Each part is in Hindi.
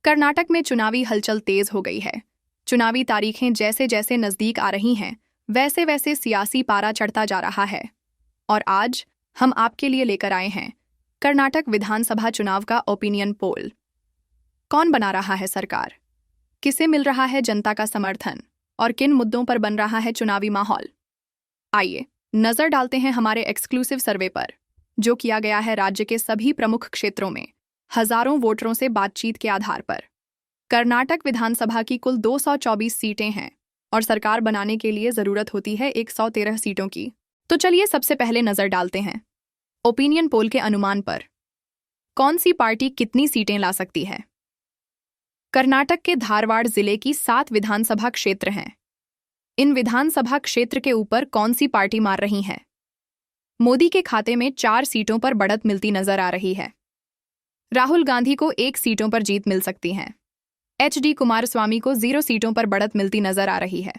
कर्नाटक में चुनावी हलचल तेज हो गई है। चुनावी तारीखें जैसे जैसे नजदीक आ रही हैं, वैसे वैसे सियासी पारा चढ़ता जा रहा है। और आज हम आपके लिए लेकर आए हैं कर्नाटक विधानसभा चुनाव का ओपिनियन पोल। कौन बना रहा है सरकार, किसे मिल रहा है जनता का समर्थन और किन मुद्दों पर बन रहा है चुनावी माहौल। आइए नजर डालते हैं हमारे एक्सक्लूसिव सर्वे पर, जो किया गया है राज्य के सभी प्रमुख क्षेत्रों में हजारों वोटरों से बातचीत के आधार पर। कर्नाटक विधानसभा की कुल 224 सीटें हैं और सरकार बनाने के लिए जरूरत होती है 113 सीटों की। तो चलिए सबसे पहले नजर डालते हैं ओपिनियन पोल के अनुमान पर। कौन सी पार्टी कितनी सीटें ला सकती है। कर्नाटक के धारवाड़ जिले की 7 विधानसभा क्षेत्र हैं। इन विधानसभा क्षेत्र के ऊपर कौन सी पार्टी मार रही है। मोदी के खाते में 4 सीटों पर बढ़त मिलती नजर आ रही है। राहुल गांधी को 1 सीटों पर जीत मिल सकती है। HD कुमारस्वामी को 0 सीटों पर बढ़त मिलती नजर आ रही है।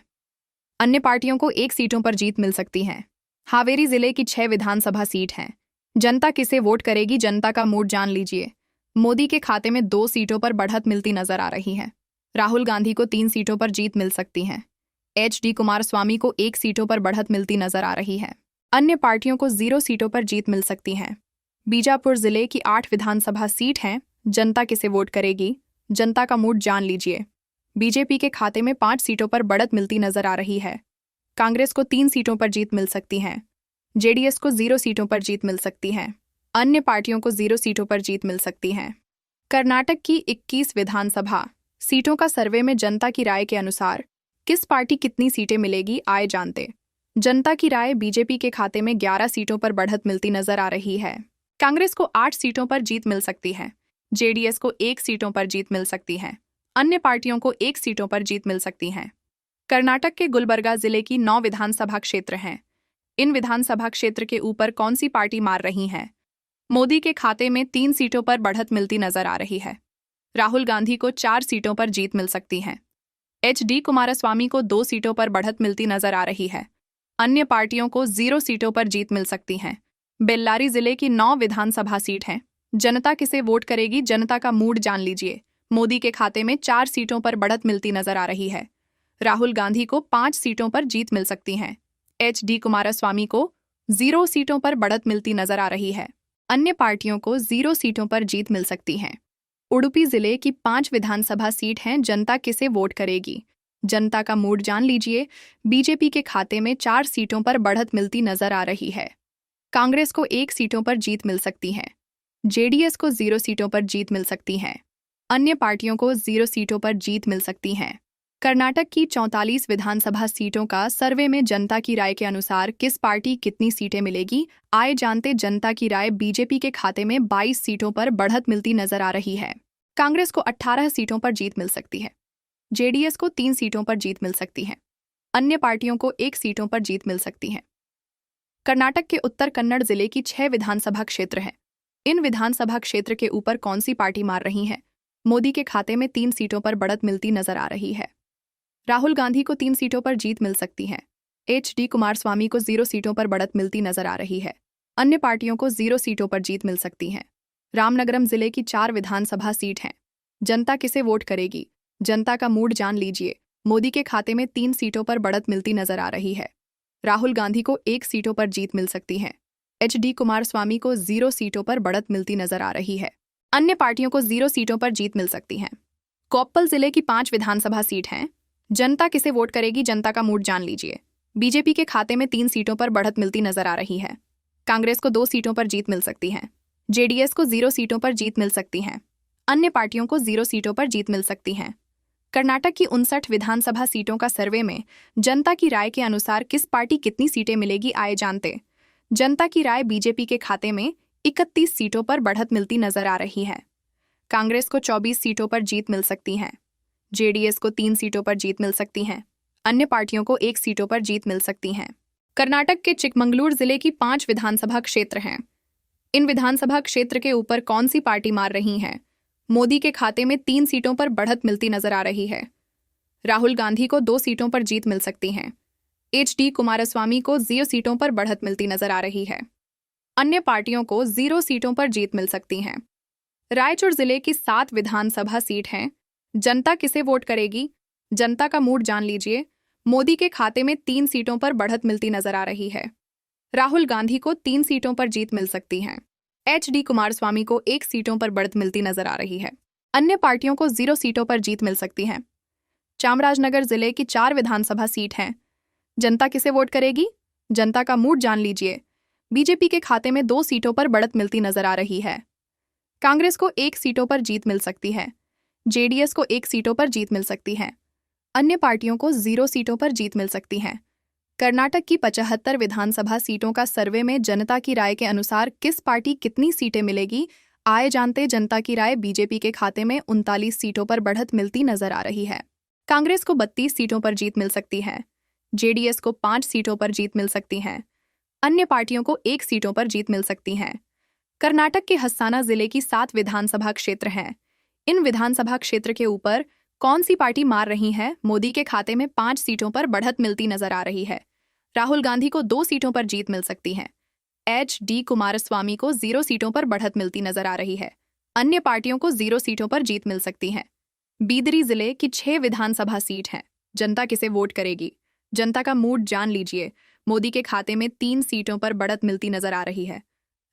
अन्य पार्टियों को 1 सीटों पर जीत मिल सकती है। हावेरी जिले की 6 विधानसभा सीट हैं। जनता किसे वोट करेगी, जनता का मूड जान लीजिए। मोदी के खाते में 2 सीटों पर बढ़त मिलती नजर आ रही है। राहुल गांधी को 3 सीटों पर जीत मिल सकती है। HD कुमारस्वामी को 1 सीटों पर बढ़त मिलती नजर आ रही है। अन्य पार्टियों को 0 सीटों पर जीत मिल सकती है। बीजापुर जिले की 8 विधानसभा सीट हैं। जनता किसे वोट करेगी, जनता का मूड जान लीजिए। बीजेपी के खाते में 5 सीटों पर बढ़त मिलती नजर आ रही है। कांग्रेस को 3 सीटों पर जीत मिल सकती है। JDS को 0 सीटों पर जीत मिल सकती है। अन्य पार्टियों को 0 सीटों पर जीत मिल सकती है। कर्नाटक की 21 विधानसभा सीटों का सर्वे में जनता की राय के अनुसार किस पार्टी कितनी सीटें मिलेगी, आए जानते। जनता की राय बीजेपी के खाते में 11 सीटों पर बढ़त मिलती नजर आ रही है। कांग्रेस को 8 सीटों पर जीत मिल सकती है। JDS को 1 सीटों पर जीत मिल सकती है। अन्य पार्टियों को 1 सीटों पर जीत मिल सकती है। कर्नाटक के गुलबर्गा जिले की 9 विधानसभा क्षेत्र हैं। इन विधानसभा क्षेत्र के ऊपर कौन सी पार्टी मार रही है। मोदी के खाते में 3 सीटों पर बढ़त मिलती नजर आ रही है। राहुल गांधी को 4 सीटों पर जीत मिल सकती है। HD कुमारस्वामी को 2 सीटों पर बढ़त मिलती नजर आ रही है। अन्य पार्टियों को 0 सीटों पर जीत मिल सकती है। बेल्लारी जिले की 9 विधानसभा सीट हैं। जनता किसे वोट करेगी, जनता का मूड जान लीजिए। मोदी के खाते में 4 सीटों पर बढ़त मिलती नजर आ रही है। राहुल गांधी को 5 सीटों पर जीत मिल सकती है। HD कुमारस्वामी को 0 सीटों पर बढ़त मिलती नजर आ रही है। अन्य पार्टियों को 0 सीटों पर जीत मिल सकती है। उडुपी जिले की 5 विधानसभा सीट हैं। जनता किसे वोट करेगी, जनता का मूड जान लीजिए। बीजेपी के खाते में 4 सीटों पर बढ़त मिलती नजर आ रही है। कांग्रेस को 1 सीटों पर जीत मिल सकती है। JDS को 0 सीटों पर जीत मिल सकती है। अन्य पार्टियों को 0 सीटों पर जीत मिल सकती है। कर्नाटक की 44 विधानसभा सीटों का सर्वे में जनता की राय के अनुसार किस पार्टी कितनी सीटें मिलेगी, आए जानते। जनता की राय बीजेपी के खाते में 22 सीटों पर बढ़त मिलती नजर आ रही है। कांग्रेस को 18 सीटों पर जीत मिल सकती है। JDS को 3 सीटों पर जीत मिल सकती है। अन्य पार्टियों को 1 सीटों पर जीत मिल सकती है। कर्नाटक के उत्तर कन्नड़ जिले की 6 विधानसभा क्षेत्र हैं। इन विधानसभा क्षेत्र के ऊपर कौन सी पार्टी मार रही है। मोदी के खाते में 3 सीटों पर बढ़त मिलती नजर आ रही है। राहुल गांधी को 3 सीटों पर जीत मिल सकती है। HD कुमारस्वामी को 0 सीटों पर बढ़त मिलती नजर आ रही है। अन्य पार्टियों को 0 सीटों पर जीत मिल सकती है। रामनगरम जिले की 4 विधानसभा सीट हैं। जनता किसे वोट करेगी, जनता का मूड जान लीजिए। मोदी के खाते में 3 सीटों पर बढ़त मिलती नजर आ रही है। राहुल गांधी को 1 सीटों पर जीत मिल सकती है। HD कुमारस्वामी को 0 सीटों पर बढ़त मिलती नजर आ रही है। अन्य पार्टियों को 0 सीटों पर जीत मिल सकती है। कोप्पल जिले की 5 विधानसभा सीट हैं। जनता किसे वोट करेगी, जनता का मूड जान लीजिए। बीजेपी के खाते में 3 सीटों पर बढ़त मिलती नजर आ रही है। कांग्रेस को 2 सीटों पर जीत मिल सकती है। JDS को 0 सीटों पर जीत मिल सकती है। अन्य पार्टियों को 0 सीटों पर जीत मिल सकती है। कर्नाटक की 59 विधानसभा सीटों का सर्वे में जनता की राय के अनुसार किस पार्टी कितनी सीटें मिलेगी, आए जानते। जनता की राय बीजेपी के खाते में 31 सीटों पर बढ़त मिलती नजर आ रही है। कांग्रेस को 24 सीटों पर जीत मिल सकती है। JDS को 3 सीटों पर जीत मिल सकती है। अन्य पार्टियों को 1 सीटों पर जीत मिल सकती है। कर्नाटक के चिकमंगलूर जिले की 5 विधानसभा क्षेत्र हैं। इन विधानसभा क्षेत्र के ऊपर कौन सी पार्टी मार रही है। मोदी के खाते में 3 सीटों पर बढ़त मिलती नजर आ रही है। राहुल गांधी को 2 सीटों पर जीत मिल सकती है। HD कुमारस्वामी को 0 सीटों पर बढ़त मिलती नजर आ रही है। अन्य पार्टियों को 0 सीटों पर जीत मिल सकती है। रायचूर जिले की 7 विधानसभा सीट हैं। जनता किसे वोट करेगी? जनता का मूड जान लीजिए। मोदी के खाते में 3 सीटों पर बढ़त मिलती नजर आ रही है। राहुल गांधी को 3 सीटों पर जीत मिल सकती है। HD कुमारस्वामी को 1 सीटों पर बढ़त मिलती नजर आ रही है। अन्य पार्टियों को 0 सीटों पर जीत मिल सकती है। चामराजनगर जिले की 4 विधानसभा सीट हैं। जनता किसे वोट करेगी? जनता का मूड जान लीजिए। बीजेपी के खाते में 2 सीटों पर बढ़त मिलती नजर आ रही है। कांग्रेस को 1 सीटों पर जीत मिल सकती है। JDS को 1 सीटों पर जीत मिल सकती है। अन्य पार्टियों को 0 सीटों पर जीत मिल सकती है। कर्नाटक की 75 विधानसभा सीटों का सर्वे में जनता की राय के अनुसार किस पार्टी कितनी सीटें मिलेगी, आए जानते। जनता की राय बीजेपी के खाते में 39 सीटों पर बढ़त मिलती नजर आ रही है। कांग्रेस को 32 सीटों पर जीत मिल सकती है। JDS को 5 सीटों पर जीत मिल सकती है। अन्य पार्टियों को 1 सीटों पर जीत मिल सकती है। कर्नाटक के हस्साना जिले की 7 विधानसभा क्षेत्र हैं। इन विधानसभा क्षेत्र के ऊपर कौन सी पार्टी मार रही है? मोदी के खाते में 5 सीटों पर बढ़त मिलती नजर आ रही है। राहुल गांधी को 2 सीटों पर जीत मिल सकती है। HD कुमारस्वामी को 0 सीटों पर बढ़त मिलती नजर आ रही है। अन्य पार्टियों को 0 सीटों पर जीत मिल सकती है। बीदरी जिले की 6 विधानसभा सीट हैं। जनता किसे वोट करेगी? जनता का मूड जान लीजिए। मोदी के खाते में 3 सीटों पर बढ़त मिलती नजर आ रही है।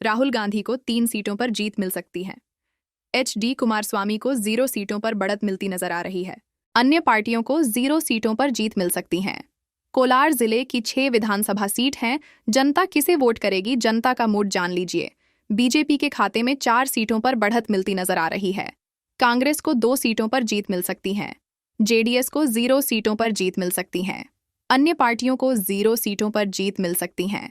राहुल गांधी को 3 सीटों पर जीत मिल सकती है। HD कुमारस्वामी को 0 सीटों पर बढ़त मिलती नजर आ रही है। अन्य पार्टियों को 0 सीटों पर जीत मिल सकती है। कोलार जिले की 6 विधानसभा सीट हैं। जनता किसे वोट करेगी? जनता का मूड जान लीजिए। बीजेपी के खाते में 4 सीटों पर बढ़त मिलती नजर आ रही है। कांग्रेस को 2 सीटों पर जीत मिल सकती है। JDS को 0 सीटों पर जीत मिल सकती है। अन्य पार्टियों को 0 सीटों पर जीत मिल सकती है।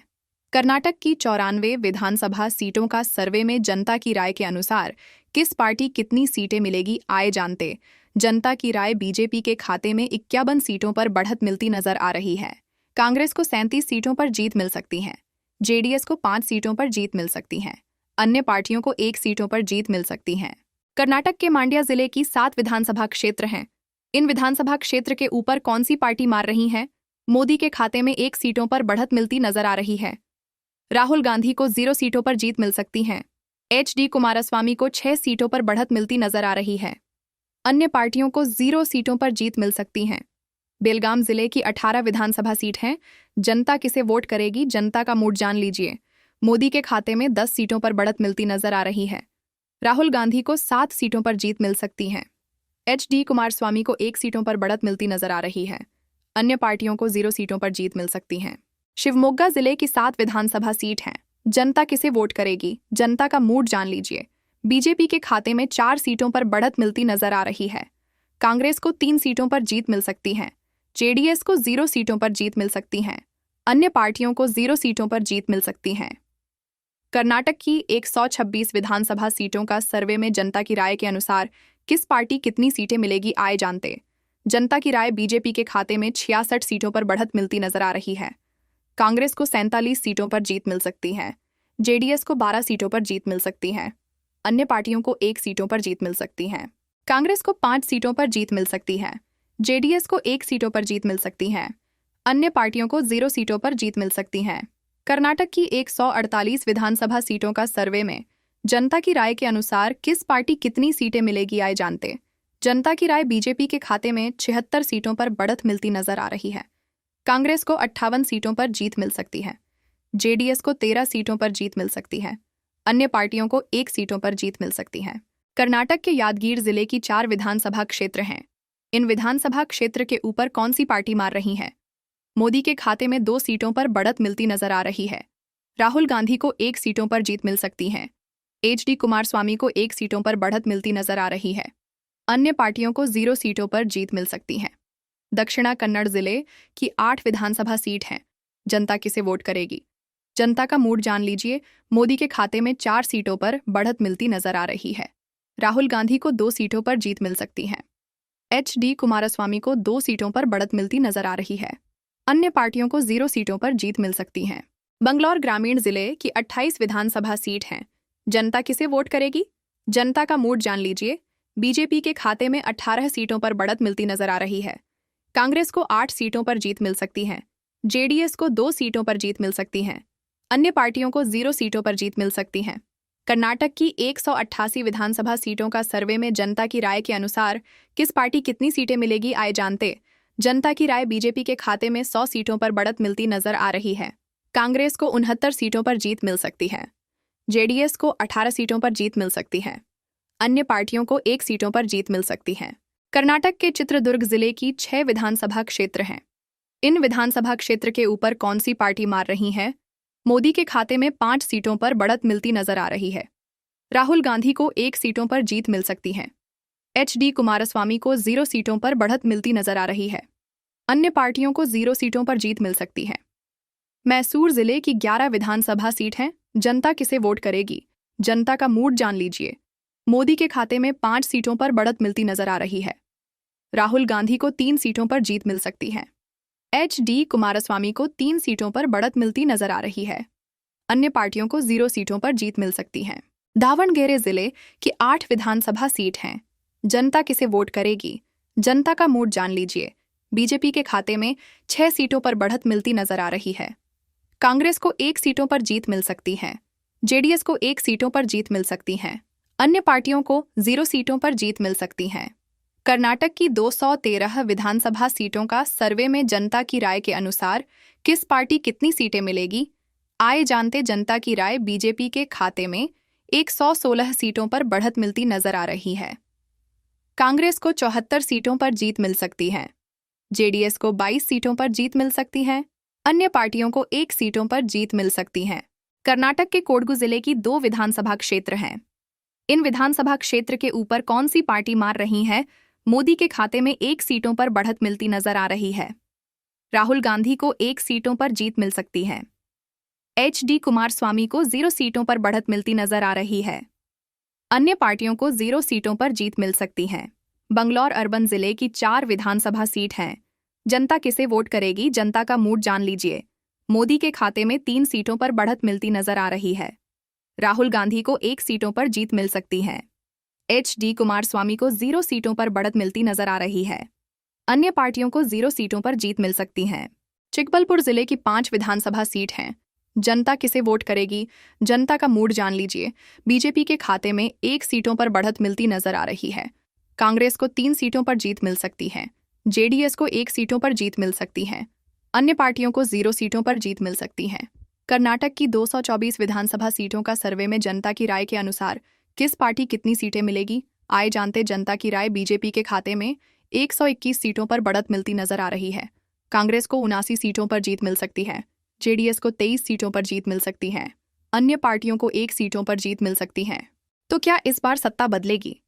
कर्नाटक की 94 विधानसभा सीटों का सर्वे में जनता की राय के अनुसार किस पार्टी कितनी सीटें मिलेगी, आए जानते। जनता की राय बीजेपी के खाते में 51 सीटों पर बढ़त मिलती नजर आ रही है। कांग्रेस को 37 सीटों पर जीत मिल सकती है। JDS को 5 सीटों पर जीत मिल सकती है। अन्य पार्टियों को 1 सीटों पर जीत मिल सकती है। कर्नाटक के मांड्या जिले की 7 विधानसभा क्षेत्र हैं। इन विधानसभा क्षेत्र के ऊपर कौन सी पार्टी मार रही है? मोदी के खाते में 1 सीटों पर बढ़त मिलती नजर आ रही है। राहुल गांधी को 0 सीटों पर जीत मिल सकती है। HD कुमारस्वामी को 6 सीटों पर बढ़त मिलती नजर आ रही है। अन्य पार्टियों को 0 सीटों पर जीत मिल सकती है। बेलगाम जिले की 18 विधानसभा सीट हैं। जनता किसे वोट करेगी? जनता का मूड जान लीजिए। मोदी के खाते में 10 सीटों पर बढ़त मिलती नजर आ रही है। राहुल गांधी को 7 सीटों पर जीत मिल सकती है। HD कुमारस्वामी को 1 सीटों पर बढ़त मिलती नजर आ रही है। अन्य पार्टियों को 0 सीटों पर जीत मिल सकती है। शिवमोगा जिले की 7 विधानसभा सीट हैं। जनता किसे वोट करेगी? जनता का मूड जान लीजिए। बीजेपी के खाते में 4 सीटों पर बढ़त मिलती नजर आ रही है। कांग्रेस को 3 सीटों पर जीत मिल सकती है। JDS को 0 सीटों पर जीत मिल सकती है। अन्य पार्टियों को 0 सीटों पर जीत मिल सकती है। कर्नाटक की 126 विधानसभा सीटों का सर्वे में जनता की राय के अनुसार किस पार्टी कितनी सीटें मिलेगी, आए जानते। जनता की राय बीजेपी के खाते में 66 सीटों पर बढ़त मिलती नजर आ रही है। कांग्रेस को 47 सीटों पर जीत मिल सकती है। JDS को 12 सीटों पर जीत मिल सकती है। अन्य पार्टियों को 1 सीटों पर जीत मिल सकती है। कांग्रेस को 5 सीटों पर जीत मिल सकती है। JDS को 1 सीटों पर जीत मिल सकती है। अन्य पार्टियों को 0 सीटों पर जीत मिल सकती है। कर्नाटक की 148 विधानसभा सीटों का सर्वे में जनता की राय के अनुसार किस पार्टी कितनी सीटें मिलेगी, आए जानते। जनता की राय बीजेपी के खाते में 76 सीटों पर बढ़त मिलती नजर आ रही है। कांग्रेस को 58 सीटों पर जीत मिल सकती है। JDS को 13 सीटों पर जीत मिल सकती है। अन्य पार्टियों को 1 सीटों पर जीत मिल सकती है। कर्नाटक के यादगीर जिले की 4 विधानसभा क्षेत्र हैं। इन विधानसभा क्षेत्र के ऊपर कौन सी पार्टी मार रही है? मोदी के खाते में 2 सीटों पर बढ़त मिलती नजर आ रही है। राहुल गांधी को 1 सीटों पर जीत मिल सकती है। HD कुमारस्वामी को 1 सीटों पर बढ़त मिलती नजर आ रही है। अन्य पार्टियों को 0 सीटों पर जीत मिल सकती है। दक्षिणा कन्नड़ जिले की 8 विधानसभा सीट हैं। जनता किसे वोट करेगी? जनता का मूड जान लीजिए। मोदी के खाते में 4 सीटों पर बढ़त मिलती नजर आ रही है। राहुल गांधी को 2 सीटों पर जीत मिल सकती है। HD कुमारस्वामी को 2 सीटों पर बढ़त मिलती नजर आ रही है। अन्य पार्टियों को 0 सीटों पर जीत मिल सकती है। बंगलौर ग्रामीण जिले की 28 विधानसभा सीट हैं। जनता किसे वोट करेगी? जनता का मूड जान लीजिए। बीजेपी के खाते में 18 सीटों पर बढ़त मिलती नजर आ रही है। कांग्रेस को 8 सीटों पर जीत मिल सकती है। JDS को 2 सीटों पर जीत मिल सकती है। अन्य पार्टियों को 0 सीटों पर जीत मिल सकती है। कर्नाटक की 188 विधानसभा सीटों का सर्वे में जनता की राय के अनुसार किस पार्टी कितनी सीटें मिलेगी आए जानते। जनता की राय बीजेपी के खाते में 100 सीटों पर बढ़त मिलती नजर आ रही है। कांग्रेस को 69 सीटों पर जीत मिल सकती है। जेडीएस को 18 सीटों पर जीत मिल सकती है। अन्य पार्टियों को 1 सीटों पर जीत मिल सकती है। कर्नाटक के चित्रदुर्ग जिले की 6 विधानसभा क्षेत्र हैं। इन विधानसभा क्षेत्र के ऊपर कौन सी पार्टी मार रही है? मोदी के खाते में 5 सीटों पर बढ़त मिलती नजर आ रही है। राहुल गांधी को 1 सीटों पर जीत मिल सकती है। HD कुमारस्वामी को 0 सीटों पर बढ़त मिलती नजर आ रही है। अन्य पार्टियों को 0 सीटों पर जीत मिल सकती है। मैसूर जिले की 11 विधानसभा सीट हैं। जनता किसे वोट करेगी? जनता का मूड जान लीजिए। मोदी के खाते में 5 सीटों पर बढ़त मिलती नजर आ रही है। राहुल गांधी को 3 सीटों पर जीत मिल सकती है। HD कुमारस्वामी को 3 सीटों पर बढ़त मिलती नजर आ रही है। अन्य पार्टियों को 0 सीटों पर जीत मिल सकती है। दावणगेरे जिले की 8 विधानसभा सीट हैं। जनता किसे वोट करेगी? जनता का मूड जान लीजिए। बीजेपी के खाते में 6 सीटों पर बढ़त मिलती नजर आ रही है। कांग्रेस को 1 सीटों पर जीत मिल सकती है। जेडीएस को 1 सीटों पर जीत मिल सकती है। अन्य पार्टियों को 0 सीटों पर जीत मिल सकती है। कर्नाटक की 213 विधानसभा सीटों का सर्वे में जनता की राय के अनुसार किस पार्टी कितनी सीटें मिलेगी? आए जानते। जनता की राय बीजेपी के खाते में 116 सीटों पर बढ़त मिलती नजर आ रही है। कांग्रेस को 74 सीटों पर जीत मिल सकती है। जेडीएस को 22 सीटों पर जीत मिल सकती है। अन्य पार्टियों को 1 सीटों पर जीत मिल सकती है। कर्नाटक के कोडगु जिले की 2 विधानसभा क्षेत्र हैं। इन विधानसभा क्षेत्र के ऊपर कौन सी पार्टी मार रही है? मोदी के खाते में 1 सीटों पर बढ़त मिलती नजर आ रही है। राहुल गांधी को 1 सीटों पर जीत मिल सकती है। HD कुमारस्वामी को 0 सीटों पर बढ़त मिलती नजर आ रही है। अन्य पार्टियों को 0 सीटों पर जीत मिल सकती है। बंगलौर अर्बन जिले की 4 विधानसभा सीट हैं। जनता किसे वोट करेगी? जनता का मूड जान लीजिए। मोदी के खाते में 3 सीटों पर बढ़त मिलती नजर आ रही है। राहुल गांधी को 1 सीटों पर जीत मिल सकती है। HD कुमारस्वामी को 0 सीटों पर बढ़त मिलती नजर आ रही है। अन्य पार्टियों को 0 सीटों पर जीत मिल सकती है। चिकबलपुर जिले की 5 विधानसभा सीट हैं। जनता किसे वोट करेगी? जनता का मूड जान लीजिए। बीजेपी के खाते में 1 सीटों पर बढ़त मिलती नजर आ रही है। कांग्रेस को 3 सीटों पर जीत मिल सकती है। जेडीएस को 1 सीटों पर जीत मिल सकती है। अन्य पार्टियों को 0 सीटों पर जीत मिल सकती है। कर्नाटक की 224 विधानसभा सीटों का सर्वे में जनता की राय के अनुसार किस पार्टी कितनी सीटें मिलेगी? आए जानते। जनता की राय बीजेपी के खाते में 121 सीटों पर बढ़त मिलती नजर आ रही है। कांग्रेस को 79 सीटों पर जीत मिल सकती है। जेडीएस को 23 सीटों पर जीत मिल सकती है। अन्य पार्टियों को 1 सीटों पर जीत मिल सकती है। तो क्या इस बार सत्ता बदलेगी?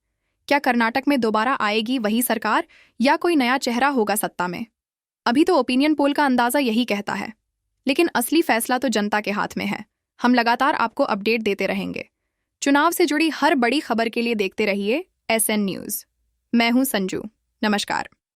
क्या कर्नाटक में दोबारा आएगी वही सरकार या कोई नया चेहरा होगा सत्ता में? अभी तो ओपिनियन पोल का अंदाजा यही कहता है, लेकिन असली फैसला तो जनता के हाथ में है। हम लगातार आपको अपडेट देते रहेंगे। चुनाव से जुड़ी हर बड़ी खबर के लिए देखते रहिए SN न्यूज़। मैं हूं संजू। नमस्कार।